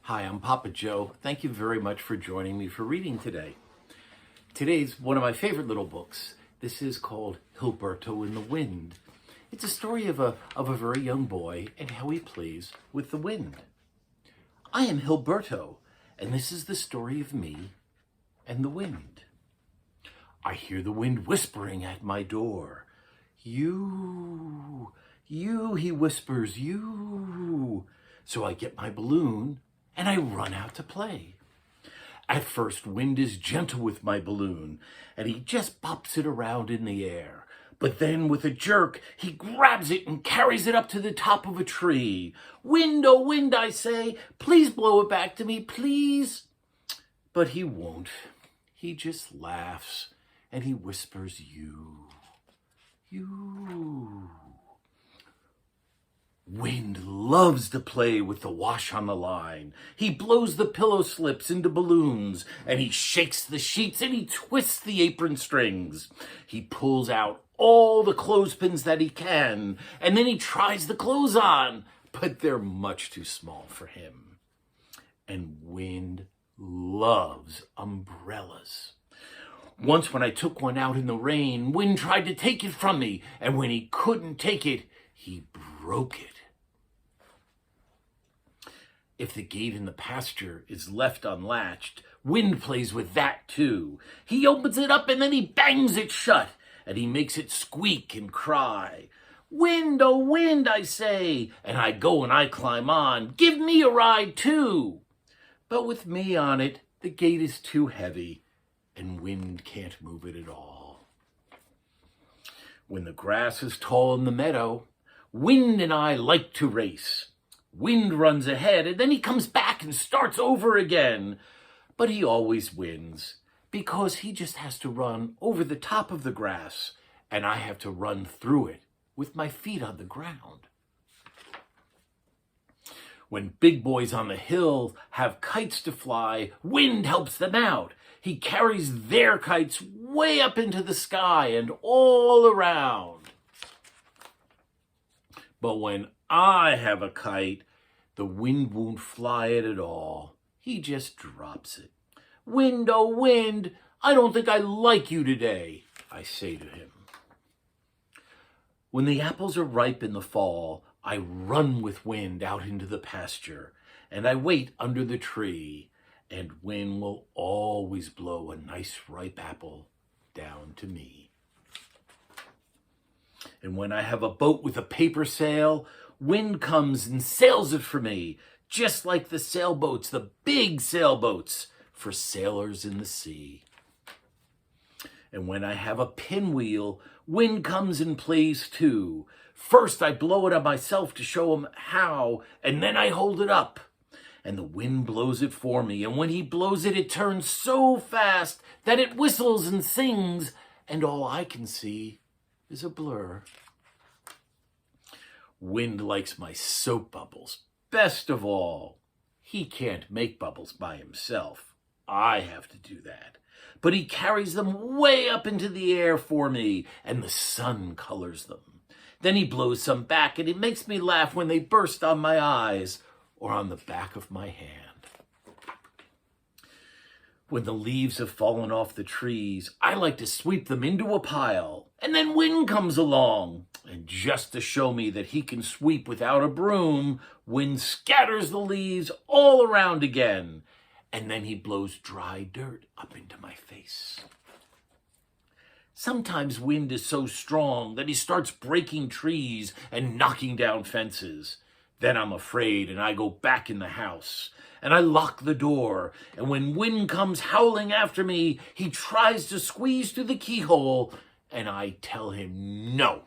Hi, I'm Papa Joe. Thank you very much for joining me for reading today. Today's one of my favorite little books. This is called Gilberto in the Wind. It's a story of a very young boy and how he plays with the wind. I am Gilberto, and this is the story of me and the wind. I hear the wind whispering at my door. You, he whispers, you. So I get my balloon and I run out to play. At first, Wind is gentle with my balloon, and he just bops it around in the air. But then, with a jerk, he grabs it and carries it up to the top of a tree. Wind, oh wind, I say, please blow it back to me, please. But he won't. He just laughs, and he whispers, you. Wind loves to play with the wash on the line. He blows the pillow slips into balloons, and he shakes the sheets, and he twists the apron strings. He pulls out all the clothespins that he can, and then he tries the clothes on, but they're much too small for him. And Wind loves umbrellas. Once when I took one out in the rain, Wind tried to take it from me, and when he couldn't take it, he broke it. If the gate in the pasture is left unlatched, Wind plays with that too. He opens it up and then he bangs it shut, and he makes it squeak and cry. Wind, oh wind, I say, and I go and I climb on. Give me a ride too. But with me on it, the gate is too heavy, and Wind can't move it at all. When the grass is tall in the meadow, Wind and I like to race. Wind runs ahead, and then he comes back and starts over again. But he always wins, because he just has to run over the top of the grass, and I have to run through it with my feet on the ground. When big boys on the hill have kites to fly, Wind helps them out. He carries their kites way up into the sky and all around. But when I have a kite, the wind won't fly it at all. He just drops it. Wind, oh wind, I don't think I like you today, I say to him. When the apples are ripe in the fall, I run with Wind out into the pasture, and I wait under the tree, and Wind will always blow a nice ripe apple down to me. And when I have a boat with a paper sail, Wind comes and sails it for me, just like the sailboats, the big sailboats for sailors in the sea. And when I have a pinwheel, Wind comes and plays too. First I blow it on myself to show him how, and then I hold it up. And the wind blows it for me, and when he blows it, it turns so fast that it whistles and sings, and all I can see is a blur. Wind likes my soap bubbles best of all. He can't make bubbles by himself. I have to do that. But he carries them way up into the air for me, and the sun colors them. Then he blows some back, and it makes me laugh when they burst on my eyes or on the back of my hand. When the leaves have fallen off the trees, I like to sweep them into a pile, and then Wind comes along. And just to show me that he can sweep without a broom, Wind scatters the leaves all around again, and then he blows dry dirt up into my face. Sometimes Wind is so strong that he starts breaking trees and knocking down fences. Then I'm afraid, and I go back in the house, and I lock the door, and when Wind comes howling after me, he tries to squeeze through the keyhole, and I tell him no.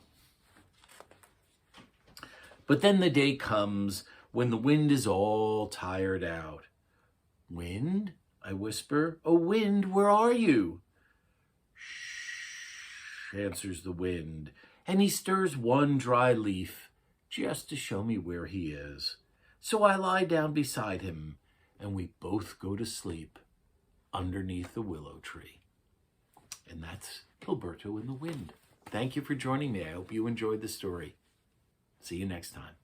But then the day comes when the wind is all tired out. Wind, I whisper, oh Wind, where are you? Shh, answers the wind, and he stirs one dry leaf just to show me where he is. So I lie down beside him, and we both go to sleep underneath the willow tree. And that's Gilberto in the Wind. Thank you for joining me. I hope you enjoyed the story. See you next time.